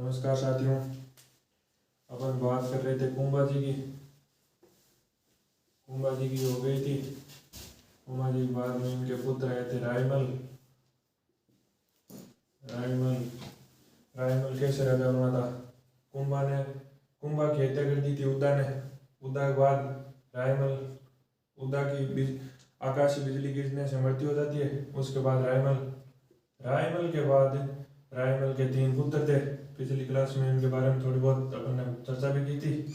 नमस्कार साथियों। अपन बात कर रहे थे कुंभा जी की। कुंभा जी की हो गई थी। कुंभा जी के बाद में इनके पुत्र आए थे रायमल। रायमल रायमल कैसे राजा बना था? कुंभा की हत्या कर दी थी उदा ने। उदा के बाद रायमल उदा की आकाशीय बिजली गिरने से मृत्यु हो जाती है। उसके बाद रायमल के बाद रायमल के 3 पुत्र थे। पिछली क्लास में इनके बारे में थोड़ी बहुत अपन ने चर्चा भी की थी।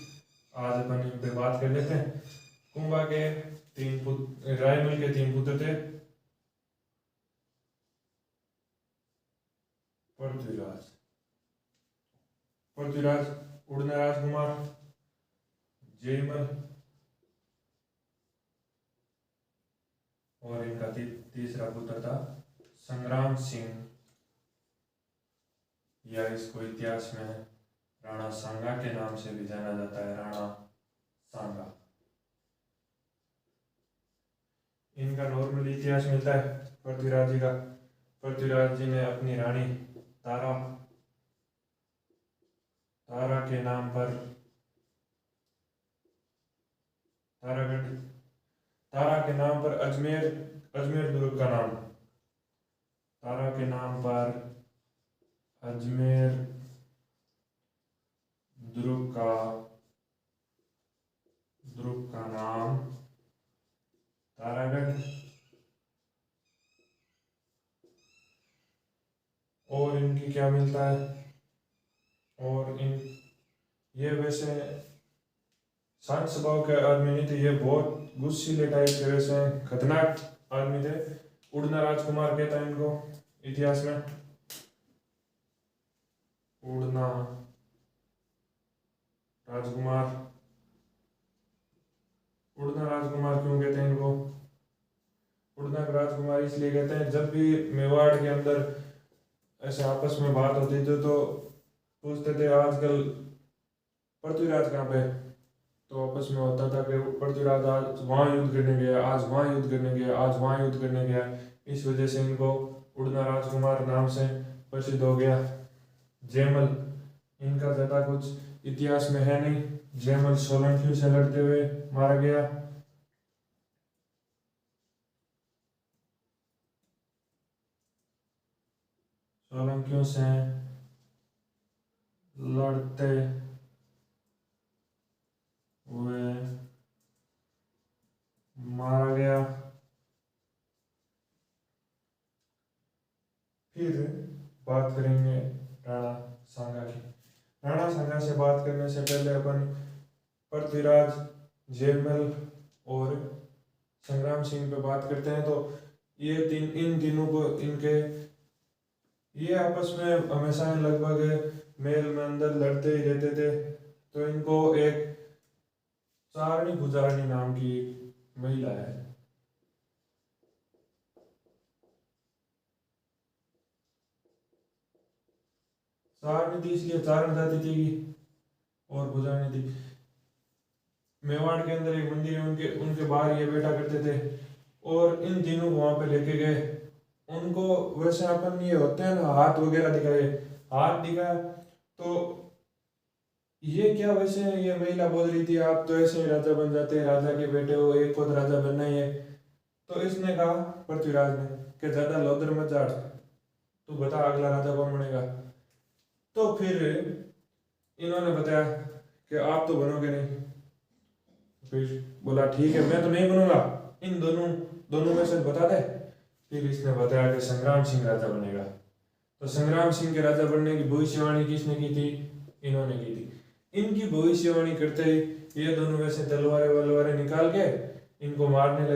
आज अपन इन पे बात कर लेते हैं। कुंभा के 3 पुत्र, रायमल के 3 पुत्र थे। पृथ्वीराज, उड़ना राजकुमार, जयमल और इनका तीसरा पुत्र था संग्राम सिंह, या इसको इतिहास में राणा सांगा के नाम से भी जाना जाता है। राणा सांगा इनका नॉर्मल इतिहास मिलता है पृथ्वीराज जी का। पृथ्वीराज जी ने अपनी रानी तारा के नाम पर तारा के नाम पर अजमेर दुर्ग का नाम, तारा के नाम पर अजमेर दुर्ग का नाम तारागढ़। और इनकी क्या मिलता है? और ये वैसे शांत स्वभाव के आदमी नहीं थे। ये बहुत गुस्सीले टाइप के, वैसे खतरनाक आदमी थे। उड़ना राजकुमार कहता है इनको इतिहास में। उड़ना राजकुमार क्यों कहते हैं इनको? उड़ना राजकुमार इसलिए कहते हैं, जब भी मेवाड़ के अंदर ऐसे आपस में बात होती थी तो पूछते थे आजकल पृथ्वीराज कहाँ पे? तो आपस में होता था कि पृथ्वीराज आज वहाँ युद्ध करने गया, आज वहाँ युद्ध करने गया, आज वहाँ युद्ध करने गया। इस वजह से इनको उड़ना राजकुमार नाम से प्रसिद्ध हो गया। जयमल, इनका ज़्यादा कुछ इतिहास में है नहीं। जयमल सोलंकियों से लड़ते हुए मारा गया। सोलंकियों से लड़ते हुए मारा गया। फिर बात करेंगे राणा सांगा की। राणा सांगा से बात करने से पहले अपन पृथ्वीराज, जयमल और संग्राम सिंह पे बात करते हैं। तो इन तीनों को ये आपस में हमेशा लगभग मेल में अंदर लड़ते ही रहते थे। तो इनको एक चारणी गुजारणी नाम की महिला है। चारणी थी इसलिए चारण जाति थी और गुजारणी थी। मेवाड़ के अंदर एक मंदिर है, उनके बाहर ये बैठा करते थे और इन तीनों को वहां पे लेके गए। उनको वैसे अपन ये होते हैं ना, हाथ वगैरह दिखाए, हाथ दिखाया तो ये क्या, वैसे ये महिला बोल रही थी आप तो ऐसे ही राजा बन जाते हैं, राजा के बेटे हो, एक खुद राजा बनना ही है। तो इसने कहा पृथ्वीराज ने कि ज्यादा लोदर मत झाड़, तू बता अगला राजा कौन बनेगा। तो फिर इन्होंने बताया कि आप तो बनोगे नहीं। फिर बोला ठीक है मैं तो नहीं बनूंगा, इन दोनों में से बता दे। फिर इसने बताया कि संग्राम सिंह राजा बनेगा। तो संग्राम सिंह के राजा बनने की भविष्यवाणी किसने की थी? इन्होंने की थी। इनकी भविष्यवाणी करते ही ये दोनों वैसे तलवारें निकाल के इनको मारने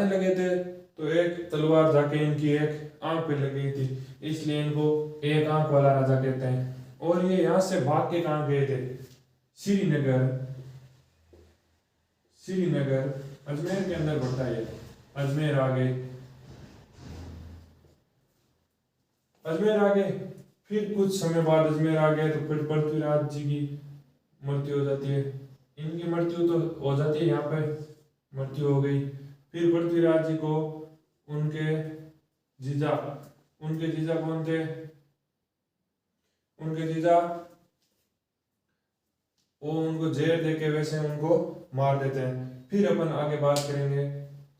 लगे थे। तो एक तलवार जाके इनकी एक आंख पे लग गई थी, इसलिए इनको एक आंख वाला राजा कहते हैं। और ये यहाँ से भाग के कहाँ गए थे? श्रीनगर अजमेर के अंदर पड़ता है। अजमेर आ गए। फिर कुछ समय बाद अजमेर आ गए तो फिर पृथ्वीराज जी की मृत्यु हो जाती है। इनकी मृत्यु तो हो जाती है, यहाँ पे मृत्यु हो गई। फिर पृथ्वीराज जी को उनके जीजा कौन थे? उनके जीजा वो उनको जहर देके वैसे उनको मार देते हैं। फिर अपन आगे बात करेंगे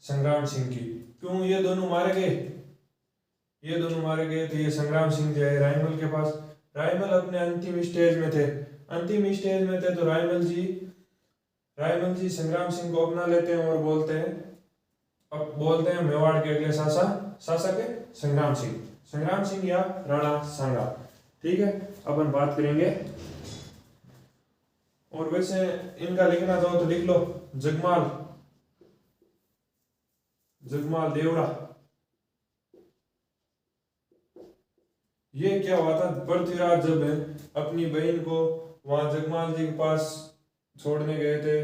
संग्राम सिंह की। क्यों ये दोनों मारे गए? ये दोनों मारे गए तो ये संग्राम सिंह जो है रायमल के पास, रायमल अपने अंतिम स्टेज में थे, अंतिम स्टेज में थे तो रायमल जी संग्राम सिंह को अपना लेते हैं और बोलते हैं मेवाड़ के अगले शासक है संग्राम सिंह या राणा सांगा। ठीक है, अपन बात करेंगे। और वैसे इनका लिखना चाहो तो लिख लो जगमाल देवड़ा। ये क्या हुआ था, पृथ्वीराज जब अपनी बहन को वहां जगमाल जी के पास छोड़ने गए थे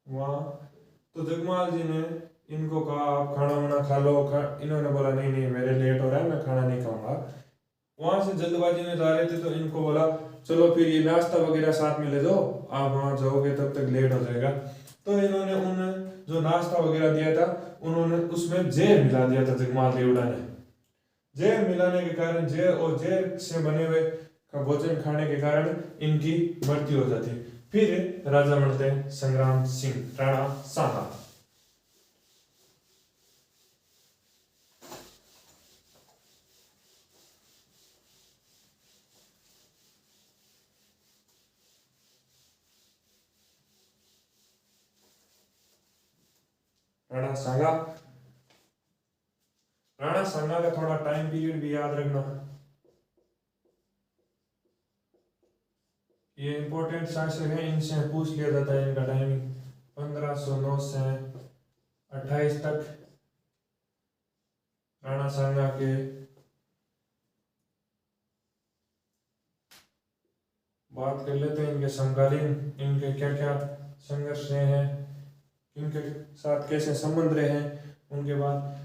वहां, तो जगमाल जी ने इनको कहा आप खाना वाना खा लो। इन्होंने बोला नहीं मेरे लेट हो रहा है, मैं खाना नहीं खाऊंगा। वहां से जल्दबाजी में जा रहे थे तो इनको बोला चलो फिर ये नाश्ता वगैरह साथ में ले जाओ, आप वहां जाओगे तब तक लेट हो जाएगा। तो इन्होंने उन जो नाश्ता वगैरह दिया था उन्होंने उसमें जहर मिला दिया था। जगमाल देवड़ा ने जहर मिलाने के कारण जहर से बने हुए भोजन खाने के कारण इनकी मृत्यु हो जाती। फिर राजा बनते हैं संग्राम सिंह राणा सांगा। राणा सांगा का थोड़ा टाइम पीरियड भी याद रखना, ये इंपॉर्टेंट शासक है, इनसे पूछ लिया जाता है। इनका टाइमिंग 1509 से 28 तक राणा सांगा के। बात कर लेते हैं इनके समकालीन, इनके क्या क्या संघर्ष रहे हैं, इनके साथ कैसे संबंध रहे हैं। उनके बाद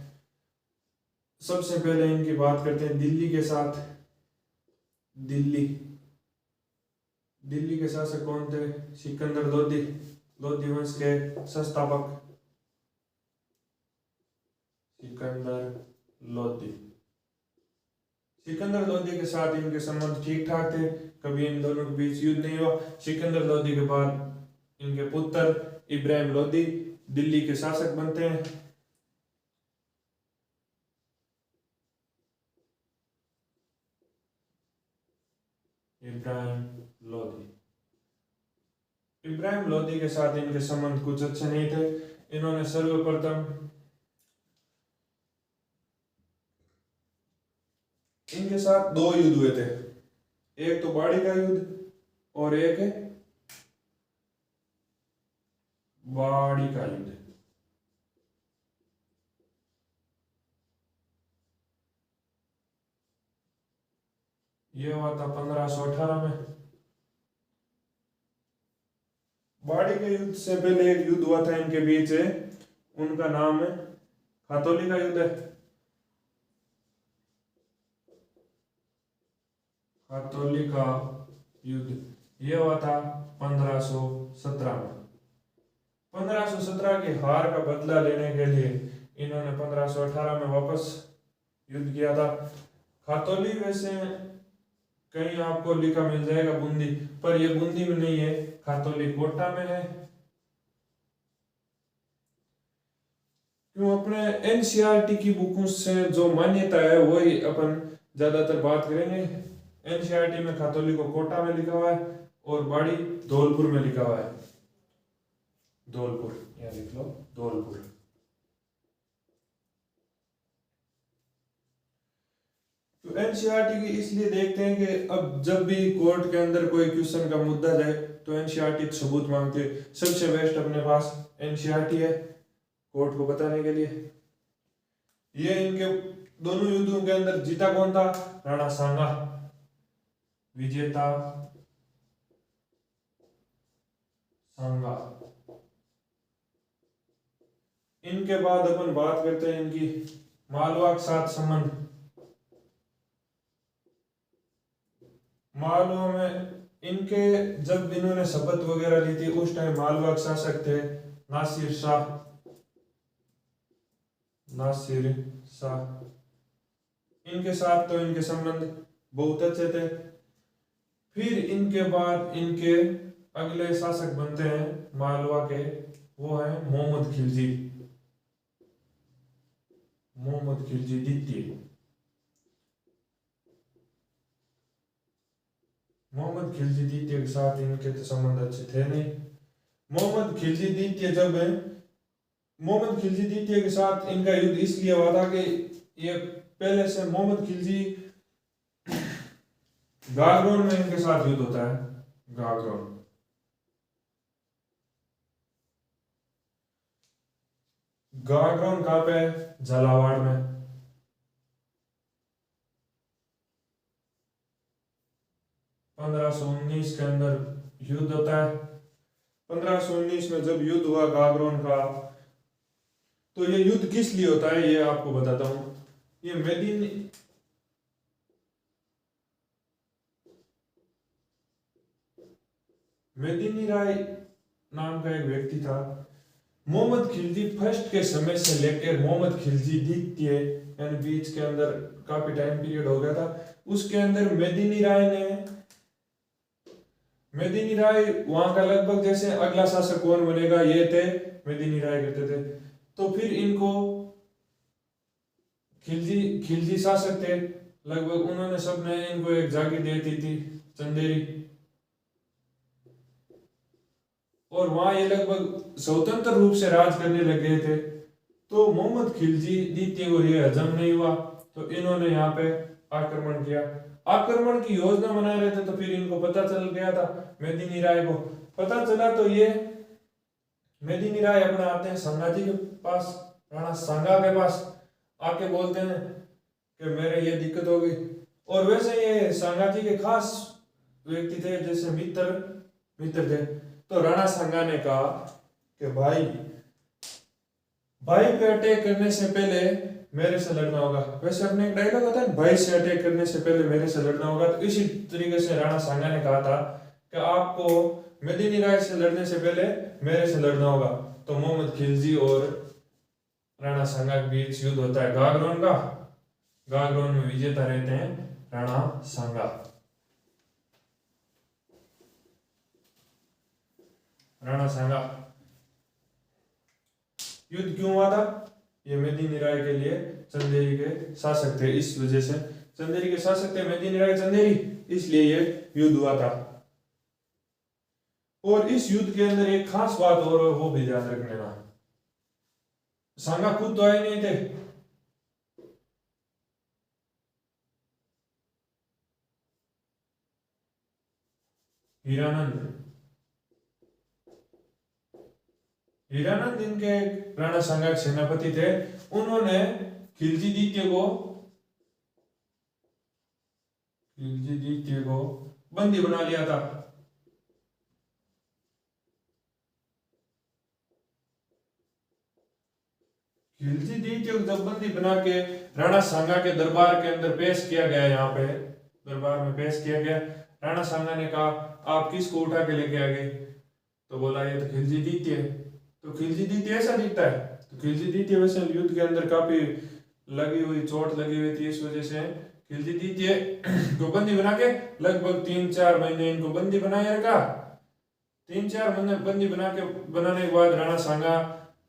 सबसे पहले इनकी बात करते हैं दिल्ली के साथ। दिल्ली के शासक कौन थे? सिकंदर लोधी वंश के संस्थापक सिकंदर लोधी के साथ इनके संबंध ठीक ठाक थे, कभी इन दोनों के बीच युद्ध नहीं हुआ। सिकंदर लोधी के बाद इनके पुत्र इब्राहिम लोधी दिल्ली के शासक बनते हैं। इब्राहिम लोधी के साथ इनके संबंध कुछ अच्छे नहीं थे। इन्होंने सर्वप्रथम इनके साथ 2 युद्ध हुए थे, एक तो बाड़ी का युद्ध और एक बाड़ी का युद्ध। ये हुआ था 1518 में। बाड़ी के युद्ध से पहले एक युद्ध हुआ था इनके बीच, उनका नाम है खातौली का युद्ध है। खातौली का युद्ध ये हुआ था 1517 में। 1517 की हार का बदला लेने के लिए इन्होंने 1518 में वापस युद्ध किया था। खातौली वैसे कहीं आपको लिखा मिल जाएगा बूंदी, पर यह बूंदी में नहीं है, खातौली कोटा में है। क्यों अपने एनसीईआरटी की बुकों से जो मान्यता है वही अपन ज्यादातर बात करेंगे। एनसीईआरटी में खातौली को कोटा में लिखा हुआ है और बाड़ी धौलपुर में लिखा हुआ है। धौलपुर, यहाँ लिख लो धौलपुर। तो एनसीईआरटी की इसलिए देखते हैं कि अब जब भी कोर्ट के अंदर कोई क्वेश्चन का मुद्दा जाए तो एनसीईआरटी सबूत मांगती है। सबसे बेस्ट अपने पास एनसीईआरटी है कोर्ट को बताने के लिए। ये इनके दोनों युद्धों के अंदर जीता कौन था? राणा सांगा। विजेता सांगा। इनके बाद अपन बात करते हैं इनकी मालवा के साथ संबंध। मालवा में इनके जब इन्होंने शपथ वगैरह ली थी उस टाइम मालवा के शासक थे नासिर शाह। इनके साथ तो इनके संबंध बहुत अच्छे थे। फिर इनके बाद इनके अगले शासक बनते हैं मालवा के, वो है मोहम्मद खिलजी। मोहम्मद खिलजी द्वितीय। मोहम्मद खिलजी द्वितीय के साथ इनके तो संबंध अच्छे थे नहीं। मोहम्मद खिलजी द्वितीय जब मोहम्मद खिलजी द्वितीय के साथ इनका युद्ध इसलिए हुआ था कि ये पहले से मोहम्मद खिलजी गागरोन में इनके साथ युद्ध होता है। गागरोन, गागरोन कहाँ पे है? झालावाड़ में। 1519 के अंदर युद्ध होता है। 1519 में जब युद्ध हुआ गागरोन का, तो ये युद्ध किस लिए होता है ये आपको बताता हूं। ये मेदिनी राय नाम का एक व्यक्ति था। मोहम्मद खिलजी फर्स्ट के समय से लेकर मोहम्मद खिलजी द्वितीय यानी बीच के अंदर काफी टाइम पीरियड हो गया था। उसके अंदर मेदिनी राय वहां का लगभग जैसे अगला शासक कौन बनेगा ये थे, मेदिनी राय कहते थे। तो फिर इनको खिलजी शासक थे लगभग, उन्होंने सबने इनको एक जागीर दे दी थी चंदेरी, और वहां ये लगभग स्वतंत्र रूप से राज करने लग गए थे। तो मोहम्मद खिलजी द्वितीय को ये हजम नहीं हुआ, तो इन्होंने यहाँ पे आक्रमण किया। आक्रमण की योजना बना रहे थे, तो फिर इनको पता चल गया था, मेदिनी राय को पता चला, तो ये मेदिनी राय अपने आते हैं संगाजी के पास, राणा सांगा के पास आके बोलते हैं कि मेरे ये दिक्कत हो गई। और वैसे ये सांगाजी के खास व्यक्ति थे, जैसे मित्र थे। तो राणा सांगा ने कहा कि भाई पे अटैक करने से पहले मेरे से लड़ना होगा। वैसे अपने एक डायलॉग होता है, भाई से अटैक करने से पहले मेरे से लड़ना होगा। तो इसी तरीके से राणा सांगा ने कहा था कि आपको मेदिनी राय से लड़ने से पहले मेरे से लड़ना होगा। तो मोहम्मद खिलजी और राणा सांगा के बीच युद्ध होता है गागरोन का। गागरोन में विजेता रहते हैं राणा सांगा। राणा सांगा युद्ध क्यों हुआ था? ये मेदिनी राय के लिए चंदेरी के शासक थे, इस वजह से चंदेरी के शासक थे मेदिनी राय चंदेरी, इसलिए ये युद्ध हुआ था। और इस युद्ध के अंदर एक खास बात और वो भी ध्यान रख लेना, सांगा खुद तो आए नहीं थे, हीरानंद इनके राणा सांगा के सेनापति थे। उन्होंने खिलजी द्वितीय को बंदी बना लिया था। खिलजी द्वितीय को जब बंदी बना के राणा सांगा के दरबार के अंदर पेश किया गया, यहाँ पे दरबार में पेश किया गया, राणा सांगा ने कहा आप किसको उठा के लेके आ गए? तो बोला ये तो खिलजी द्वितीय है। तो खिलजी द्वितीय ऐसा दिखता है, तो खिलजी द्वितीय वैसे युद्ध के अंदर काफी चोट लगी हुई थी, इस वजह से खिलजी द्वितीय को बंदी बना के लगभग 3-4 महीने इनको बंदी बनाए रखा। 3-4 महीने बंदी बनाने के बाद राणा सांगा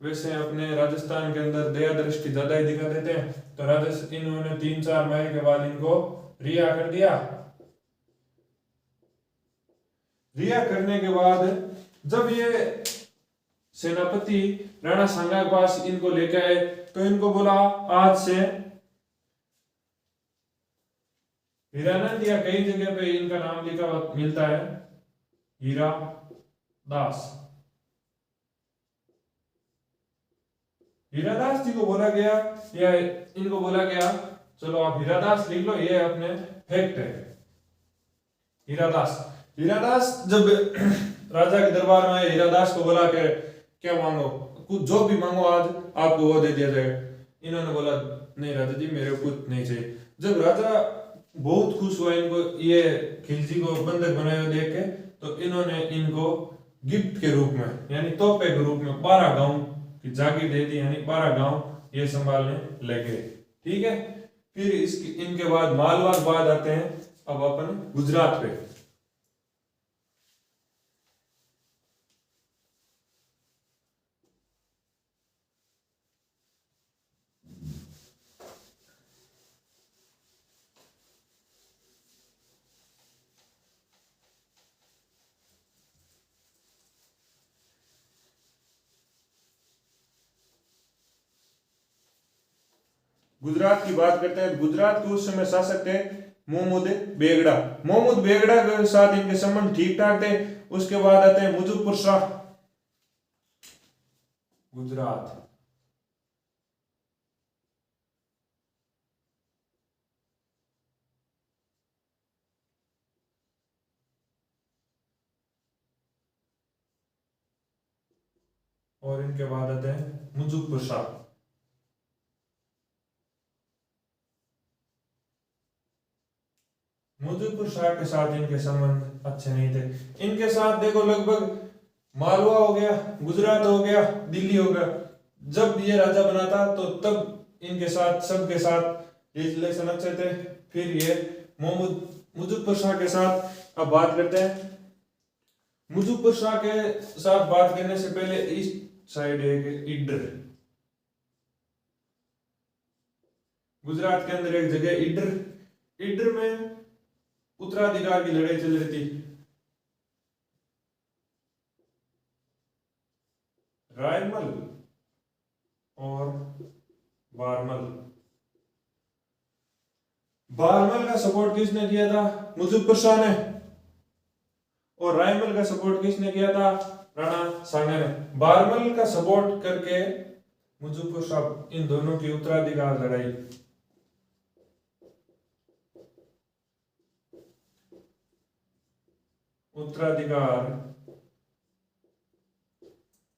वैसे अपने राजस्थान के अंदर दया दृष्टि ज्यादा ही दिखा देते हैं, तो राजस्थान इन्होंने 3-4 महीने के बाद इनको रिहा कर दिया। रिहा करने के बाद जब ये सेनापति राणा सांगा के पास इनको लेके आए, तो इनको बोला आज से हीरानंद या कई जगह पे इनका नाम लिखा मिलता है हीरा दास। हीरादास जी को बोला गया या इनको बोला गया चलो आप हीरादास लिख लो, ये अपने फैक्ट है। हीरादास जब राजा के दरबार में आए, हीरादास को बोला कि क्या मांगो, कुछ जो भी मांगो आज आपको वो दे दिया जाएगा। इन्होंने बोला नहीं राजा जी मेरे को कुछ नहीं चाहिए। जब राजा बहुत खुश हुआ इनको ये खिलजी को बंधक बनाए हुए देख के, तो इन्होंने इनको गिफ्ट के रूप में यानी तोहफे के रूप में 12 गांव की जागीर दे दी, यानी 12 गांव ये संभालने लगे। ठीक है, फिर इनके बाद मालवा के बाद आते हैं अब अपन गुजरात पे। गुजरात की बात करते हैं, गुजरात के उस समय शासक थे मोहम्मद बेगड़ा। मोहम्मद बेगड़ा के साथ इनके संबंध ठीक ठाक थे। उसके बाद आते हैं मुजफ्फर शाह, गुजरात। और इनके बाद आते हैं मुजफ्फर शाह। मुजफ्फर शाह के साथ इनके संबंध अच्छे नहीं थे। इनके साथ देखो लगभग मालवा हो गया, गुजरात हो गया, दिल्ली हो गया, जब ये राजा बना था तो तब इनके साथ सबके साथ रिलेशन अच्छे थे। फिर ये मोहम्मद मुजफ्फर शाह के साथ अब बात करते हैं। मुजफ्फर शाह के साथ बात करने से पहले ईस्ट साइड एक इडर, गुजरात के अंदर एक जगह इडर, इडर में उत्तराधिकार की लड़ाई चल रही थी। रायमल और बारमल। बारमल का सपोर्ट किसने किया था? मुजफ्फर शाह ने। और रायमल का सपोर्ट किसने किया था? राणा सांगा ने। बारमल का सपोर्ट करके मुजफ्फर शाह, इन दोनों की उत्तराधिकार लड़ाई, उत्तराधिकार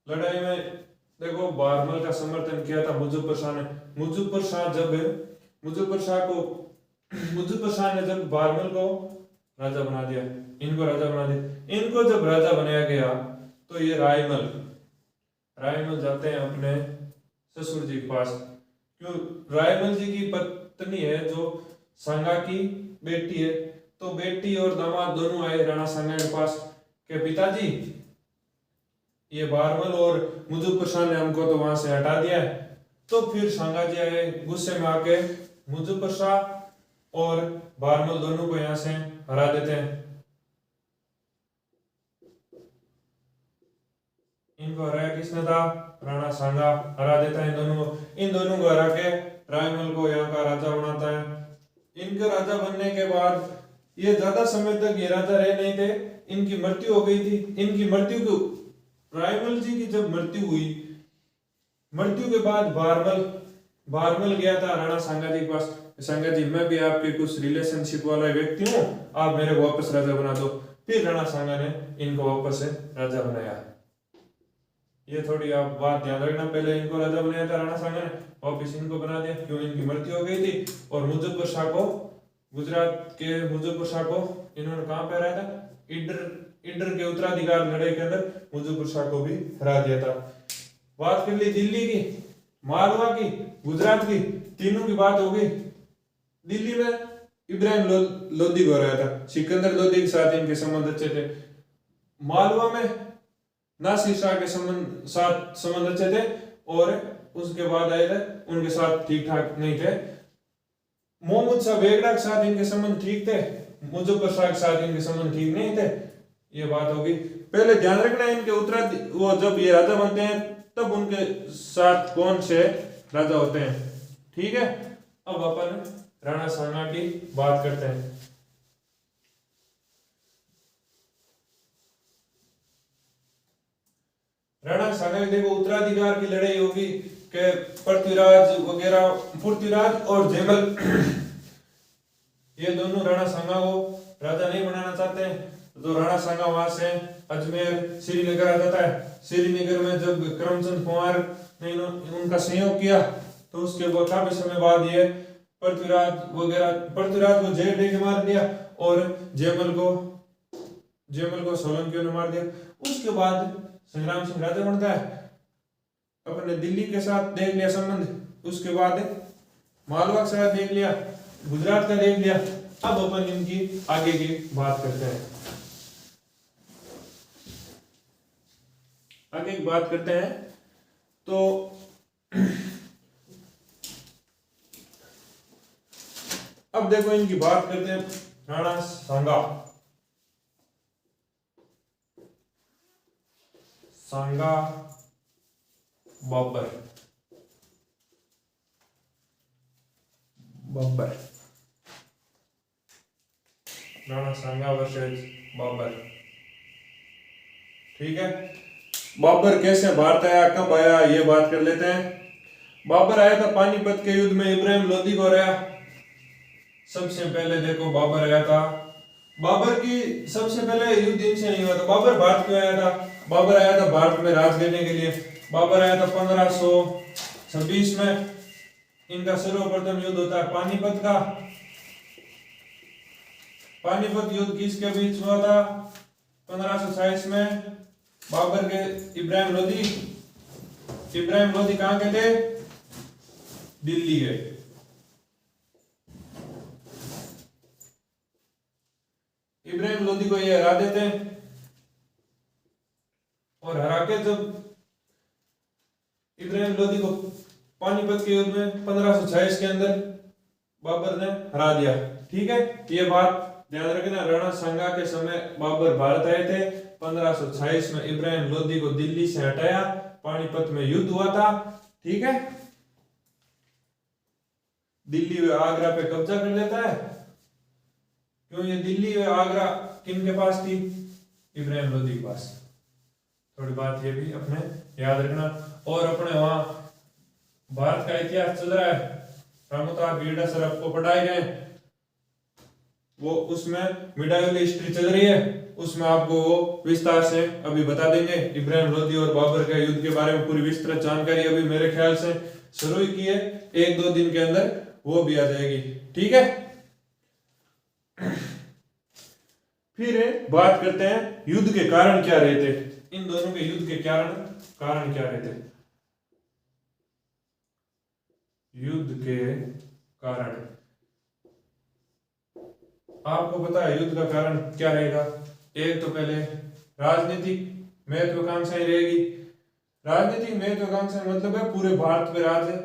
लड़ाई में देखो बारमल का समर्थन किया था मुजफ्फर शाह ने। मुजफ्फर शाह ने जब बारमल को राजा बना दिया, इनको राजा बना दिया, इनको जब राजा बनाया गया तो ये रायमल जाते हैं अपने ससुर जी के पास। क्यों? रायमल जी की पत्नी है जो सांगा की बेटी है, तो बेटी और दामाद दोनों आए राणा सांगा के पास के पिताजी, ये बारमल और मुजफ्फर शाह ने हमको तो वहां से हटा दिया है। तो फिर सांगा जी आए, गुस्से में आके मुजफ्फर शाह और बारमल दोनों को यहां से हरा देते हैं। इनको हराया किसने था? राणा सांगा हरा देता है इन दोनों को हरा के रायमल को यहाँ का राजा बनाता है। इनके राजा बनने के बाद ये ज्यादा समय तक ये राजा रहे नहीं थे, इनकी मृत्यु हो गई थी। इनकी मृत्यु को, रायमल जी की जब मृत्यु हुई, मृत्यु के बाद बारमल गया था राणा सांगा जी के पास, सांगा जी मैं भी आपके कुछ रिलेशनशिप वाला व्यक्ति हूँ, आप मेरे को वापस राजा बना दो। फिर राणा सांगा ने इनको वापस से राजा बनाया। ये थोड़ी आप बात ध्यान रखना, पहले इनको राजा बनाया था राणा सांगा ने, वापस इनको बना दिया क्यों? इनकी मृत्यु हो गई थी। और मुजफ्फर शाह को, गुजरात के मुजफ्फर शाह को इन्होंने कहां पे हराया था? इडर के उत्तराधिकार लड़ाई के अंदर मुजफ्फर शाह को भी हरा दिया था। बात कर ली दिल्ली की, मालवा की, गुजरात की, तीनों की बात हो गई। दिल्ली में इब्राहिम लोदी को हराया था, सिकंदर लोदी के साथ इनके संबंध अच्छे थे। मालवा में नासिर शाह के संबंध अच्छे थे, और उसके बाद आए थे उनके साथ ठीक ठाक नहीं थे। मोहम्मद शाह बेगड़ा के साथ इनके संबंध ठीक थे, मुजफ्फर शाह के साथ इनके संबंध ठीक नहीं थे। ये बात होगी। पहले ध्यान रखना इनके वो जब ये राजा बनते हैं तब उनके साथ कौन से राजा होते हैं, ठीक है। अब अपन राणा सांगा की बात करते हैं। राणा सांगा देखो उत्तराधिकार की लड़ाई होगी कि पृथ्वीराज और जयमल ये दोनों राणा सांगा को राजा नहीं बनाना चाहते हैं। तो राणा सांगा वहां से अजमेर श्रीनगर आ जाता है। श्रीनगर में जब करमचंद कुमार ने उनका सहयोग किया तो उसके काफी समय बाद ये पृथ्वीराज को जेल दे के मार दिया और जयमल को सोलंकियों ने मार दिया। उसके बाद संग्राम सिंह राजा बनता है। अपने दिल्ली के साथ देख लिया संबंध, उसके बाद मालवा के साथ देख लिया, गुजरात का देख लिया। अब अपन इनकी आगे की बात करते हैं। आगे की बात करते हैं तो अब देखो इनकी बात करते हैं। राणा सांगा बाबर। बाबर, राणा सांगा वर्सेस बाबर। ठीक है, बाबर कैसे भारत आया, कब आया, ये बात कर लेते हैं। बाबर आया था पानीपत के युद्ध में, इब्राहिम लोदी को हराया। सबसे पहले देखो बाबर आया था, बाबर की सबसे पहले युद्ध इनसे नहीं हुआ था। बाबर भारत क्यों आया था? बाबर आया था भारत में राज करने के लिए। बाबर आया था 1526 में। इनका सर्वप्रथम युद्ध होता है पानीपत का। पानीपत युद्ध किसके बीच हुआ था? 1527 में बाबर के इब्राहिम लोदी। इब्राहिम लोदी कहां के थे? दिल्ली गए। इब्राहिम लोदी को ये हरा देते हैं और हरा के जब इब्राहिम लोदी को पानीपत के युद्ध में 1526 के अंदर बाबर ने हरा दिया। ठीक है, ये बात ध्यान रखना। राणा सांगा के समय बाबर भारत आए थे। 1526 में इब्राहिम लोदी को दिल्ली से हटाया, पानीपत में युद्ध हुआ था। ठीक है, दिल्ली व आगरा पे कब्जा कर लेता है। क्यों? ये दिल्ली व आगरा किन के पास थी? इब्राहिम लोदी के पास। थोड़ी बात ये भी अपने याद रखना। और अपने वहां भारत का इतिहास चल रहा है, रामोतार बीड़ा सर आपको पढ़ाए गए, वो उसमें मिडाइवल हिस्ट्री चल रही है, उसमें आपको वो विस्तार से अभी बता देंगे। इब्राहिम लोदी और बाबर के युद्ध के बारे में पूरी विस्तृत जानकारी अभी मेरे ख्याल से शुरू ही की है, 1-2 दिन के अंदर वो भी आ जाएगी। ठीक है, फिर बात करते हैं युद्ध के कारण क्या रहे थे। इन दोनों के युद्ध के कारण क्या रहे थे? युद्ध के कारण आपको पता है युद्ध का कारण क्या रहेगा? एक तो पहले राजनीतिक महत्वाकांक्षाएं रहेगी। राजनीतिक महत्वाकांक्षा मतलब है पूरे भारत पे राज है।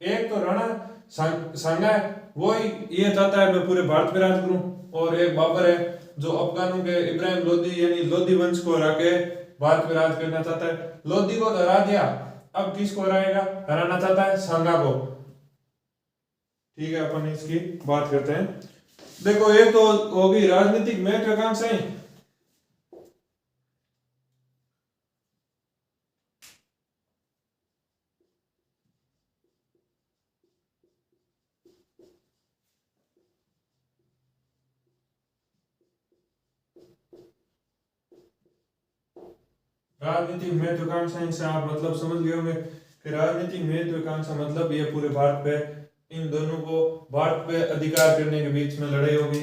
एक तो राणा सांगा है, वो ये चाहता है मैं पूरे भारत पे राज करूं, और एक बाबर है जो अफगानों के इब्राहिम लोदी यानी लोदी वंश को हरा के भारत पे राज करना चाहता है। लोदी को हरा दिया, अब किसको हराएगा? हराना चाहता है सांगा को। ठीक है, अपन इसकी बात करते हैं। देखो, एक तो होगी राजनीतिक महत्वाकांक्षाएं। राजनीतिक महत्वाकांक्षाएं से आप मतलब समझ गए होंगे कि राजनीतिक महत्वाकांक्षा मतलब ये पूरे भारत पे, इन दोनों को भारत पे अधिकार करने के बीच में लड़ाई होगी।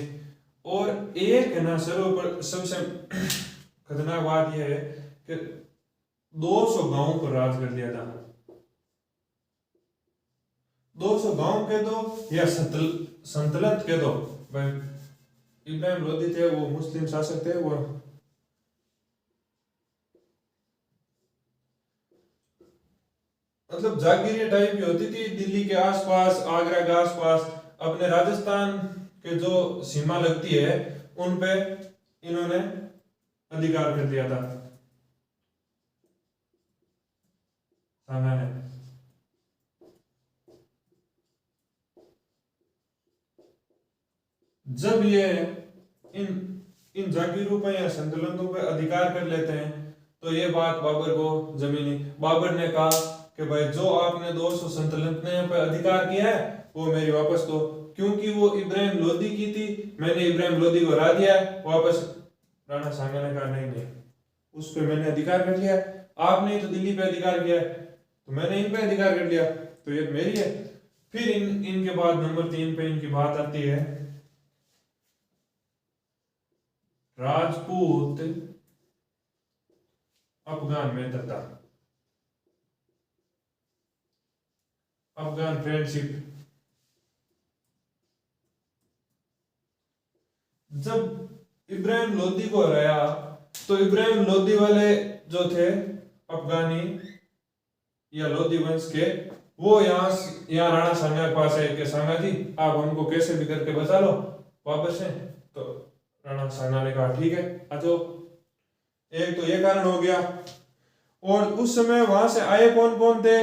और एक है ना सबसे खतरनाक बात यह है कि 200 गांवों पर राज कर लिया था। 200 गांव के दो या संतलत के दो भाई। इब्राहिम लोदी थे, वो मुस्लिम शासक थे, वो मतलब जागीरी टाइप की होती थी। दिल्ली के आसपास, आगरा के आसपास, अपने राजस्थान के जो सीमा लगती है उन पे इन्होंने अधिकार कर दिया था सांगा ने। जब ये इन इन जागीरों पे या संतुलनों पे अधिकार कर लेते हैं तो ये बात बाबर को जमीनी। बाबर ने कहा कि भाई जो आपने 200 संतुलने पे अधिकार किया है वो मेरी वापस दो, क्योंकि वो इब्राहिम लोदी की थी, मैंने इब्राहिम लोदी को हरा दिया है वापस। राणा सांगा ने कहा नहीं नहीं, उस पे मैंने अधिकार कर लिया, आपने ही तो दिल्ली पे अधिकार किया है, तो मैंने इन पे अधिकार कर लिया, तो ये मेरी है। फिर इनके बाद नंबर 3 पे इनकी बात आती है राजपूत अफगान मित्रता, अफगान फ्रेंडशिप। जब इब्राहिम लोदी को हराया तो इब्राहिम लोदी वाले जो थे अफगानी या लोदी वंश के, वो यहाँ राणा सांगा के पास है कि सांगा जी आप हमको कैसे भी करके बचा लो वापस से। तो राणा सांगा ने कहा ठीक है आ जाओ। एक तो ये कारण हो गया। और उस समय वहां से आए कौन कौन थे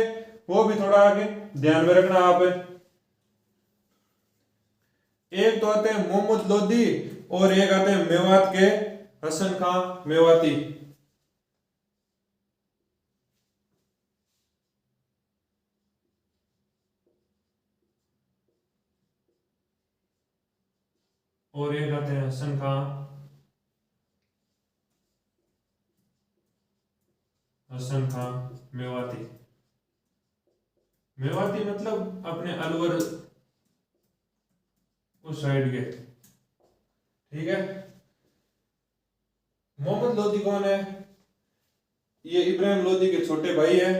वो भी थोड़ा आगे ध्यान में रखना आप। एक तो आते हैं मोहम्मद लोधी और एक आते हैं मेवात के हसन खां मेवाती। और एक आते हैं हसन खां मेवाती। मेवाती मतलब अपने अलवर उस साइड के। ठीक है। मोहम्मद लोधी कौन है? ये इब्राहिम लोधी के छोटे भाई है।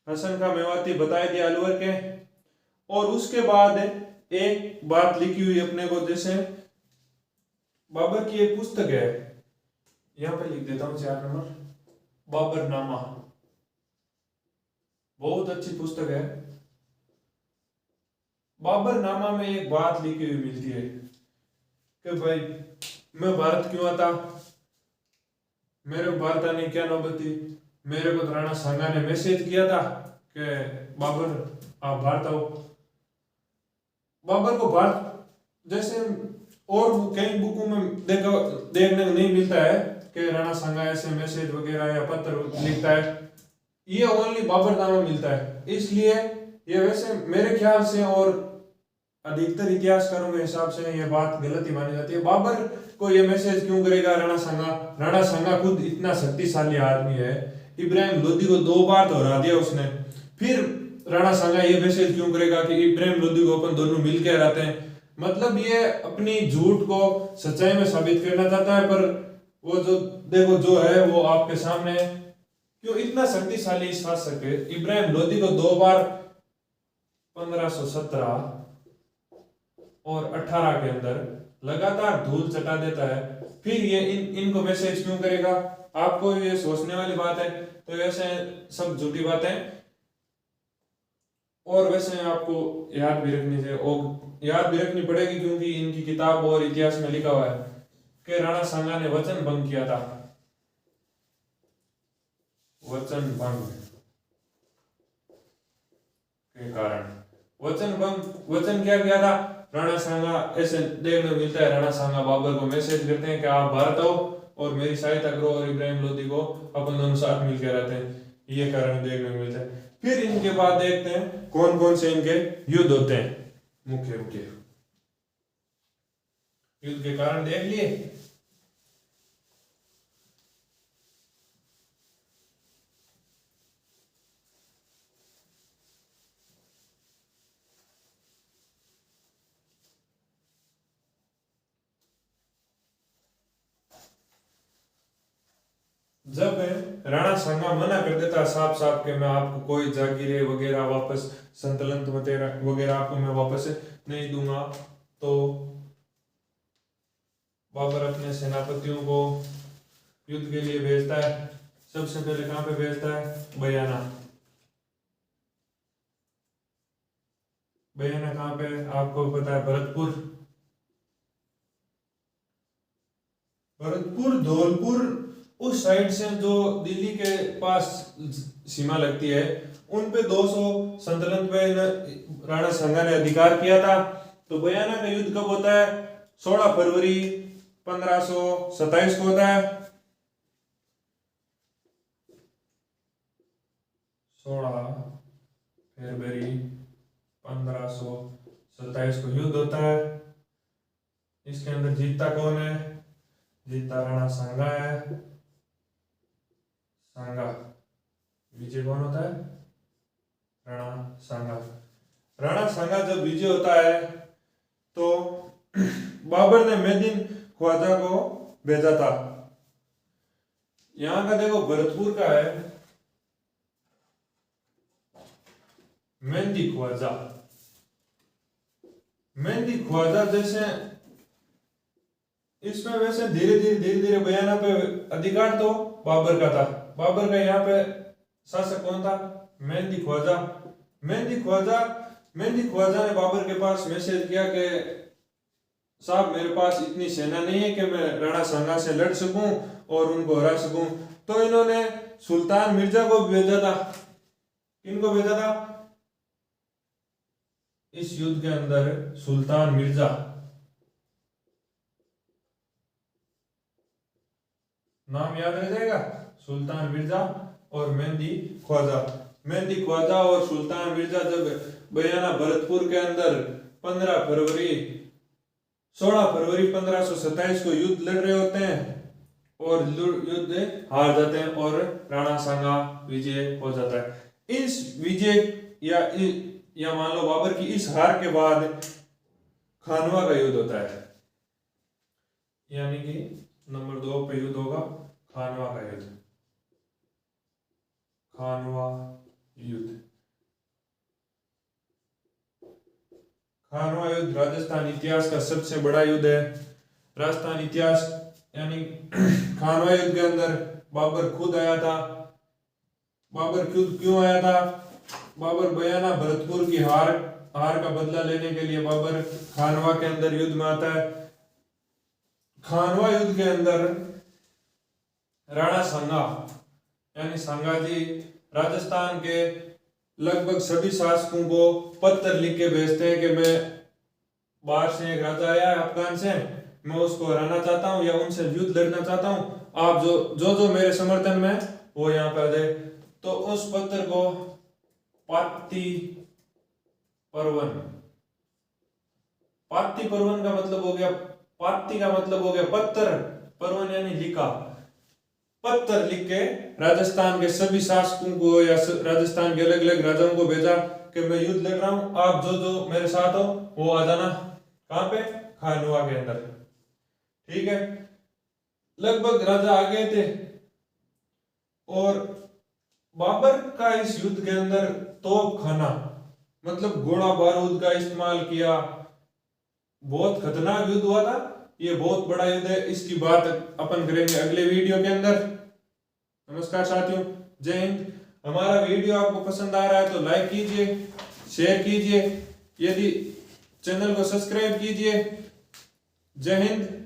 हसन खां मेवाती बताए दिया अलवर के। और उसके बाद एक बात लिखी हुई अपने को, जैसे बाबर की एक पुस्तक है, यहां पे लिख देता हूं 4 नंबर, बाबरनामा। बहुत अच्छी पुस्तक है। बाबरनामा में एक बात लिखी हुई मिलती है कि भाई मैं भारत क्यों आता, मेरे को भारत आने की क्या नौबत थी। मेरे को राणा सांगा ने मैसेज किया था कि बाबर आप भारत आओ। बाबर को भारत जैसे और कई बुकों में देखने को नहीं मिलता है कि राणा सांगा ऐसे मैसेज वगैरह या पत्र लिखता है। ये ओनली बाबरनामा मिलता है। इसलिए ये वैसे मेरे ख्याल से और अधिकतर इतिहासकारों के हिसाब से ये बात गलत ही मानी जाती है। बाबर को ये मैसेज क्यों करेगा राणा सांगा? राणा सांगा खुद इतना शक्तिशाली आदमी है, इब्राहिम लोधी को 2 बार तो हरा दिया उसने, फिर राणा सांगा ये मैसेज क्यों करेगा कि इब्राहिम लोधी को अपन दोनों मिलकर हराते हैं? मतलब ये अपनी झूठ को सच्चाई में साबित करना चाहता है। पर वो जो देखो जो है वो आपके सामने है। क्यों इतना शक्तिशाली शासक है इब्राहिम लोधी को 2 बार 1517 और 18 के अंदर लगातार धूल चटा देता है, फिर ये इनको मैसेज क्यों करेगा? आपको ये सोचने वाली बात है। तो ऐसे सब झूठी बातें। और वैसे आपको याद भी रखनी चाहिए और याद भी रखनी पड़ेगी, क्योंकि इनकी किताब और इतिहास में लिखा हुआ है कि राणा सांगा ने वचन भंग किया था। वचन भंग के कारण वचन क्या किया था राणा सांगा? ऐसे देखने को मिलता है राणा सांगा बाबर को मैसेज करते हैं कि आप भारत आओ और मेरी सहायता करो और इब्राहिम लोधी को अपन दोनों साथ मिलकर रहते हैं। ये कारण देखने को मिलता है। फिर इनके बाद देखते हैं कौन कौन से इनके युद्ध होते हैं। मुख्य युद्ध के कारण देख लिए। जब राणा सांगा मना कर देता साफ साफ कि मैं आपको कोई जागीरें वगैरह वापस, संतुलन वगैरह आपको मैं वापस नहीं दूंगा, तो बाबर अपने सेनापतियों को युद्ध के लिए भेजता है। सबसे पहले कहां पे भेजता है? बयाना। बयाना कहां पे? आपको पता है भरतपुर, धौलपुर उस साइड से जो दिल्ली के पास सीमा लगती है, उन पे 200 संतुलन पे राणा सांगा ने अधिकार किया था। तो बयाना का युद्ध कब होता है? 16 फरवरी 1527 को होता है। 16 फरवरी 1527 को युद्ध होता है। इसके अंदर जीतता कौन है? जीतता राणा सांगा है। सांगा विजय कौन होता है? राणा सांगा। राणा सांगा जब विजय होता है तो बाबर ने मेदिन ख्वाजा को भेजा था। यहां का देखो भरतपुर का है मेहंदी ख्वाजा जैसे इसमें वैसे धीरे धीरे बयाना पे अधिकार तो बाबर का था। बाबर का यहाँ पे शासक कौन था? मेहंदी ख्वाजा ने बाबर के पास मैसेज किया कि साहब मेरे पास इतनी सेना नहीं है कि मैं राणा सांगा से लड़ सकूं और उनको हरा सकूं। तो इन्होंने सुल्तान मिर्जा को भेजा था। किनको भेजा था? इस युद्ध के अंदर सुल्तान मिर्जा, नाम याद रह जाएगा, सुल्तान मिर्जा और मेहंदी ख्वाजा। मेहंदी ख्वाजा और सुल्तान मिर्जा जब बयाना भरतपुर के अंदर 16 फरवरी 1527 को युद्ध लड़ रहे होते हैं और युद्ध हार जाते हैं और राणा सांगा विजय हो जाता है। इस विजय या मान लो बाबर की इस हार के बाद खानवा का युद्ध होता है, यानी कि नंबर 2 पे युद्ध होगा खानवा का युद्ध। खानवा युद्ध, खानवा युद्ध राजस्थान इतिहास का सबसे बड़ा युद्ध है। राजस्थान इतिहास यानी खानवा युद्ध के अंदर बाबर खुद आया था। बाबर खुद क्यों आया था? बाबर बयाना भरतपुर की हार का बदला लेने के लिए बाबर खानवा के अंदर युद्ध में आता है। खानवा युद्ध के अंदर राणा सांगा यानी सांगा जी राजस्थान के लगभग सभी शासकों को पत्र लिख के भेजते हैं कि मैं बाहर से एक राजा आया है अफगान से, मैं उसको हराना चाहता हूं या उनसे युद्ध लड़ना चाहता हूं, आप जो मेरे समर्थन में वो यहाँ पे आ जाए। तो उस पत्र को पाती पर्वन, पाती पर्वन का मतलब हो गया, पाती का मतलब हो गया पत्र, पर्वन यानी लिखा, पत्र लिख के राजस्थान के सभी शासकों को या राजस्थान के अलग अलग राजाओं को भेजा कि मैं युद्ध लड़ रहा हूं, आप जो मेरे साथ हो वो आ जाना। कहां पे? खानवा के अंदर। ठीक है, लगभग राजा आ गए थे और बाबर का इस युद्ध के अंदर तोप खाना मतलब गोला बारूद का इस्तेमाल किया, बहुत खतरनाक युद्ध हुआ था। ये बहुत बड़ा युद्ध है, इसकी बात अपन करेंगे अगले वीडियो के अंदर। नमस्कार साथियों, जय हिंद। हमारा वीडियो आपको पसंद आ रहा है तो लाइक कीजिए, शेयर कीजिए, यदि चैनल को सब्सक्राइब कीजिए। जय हिंद।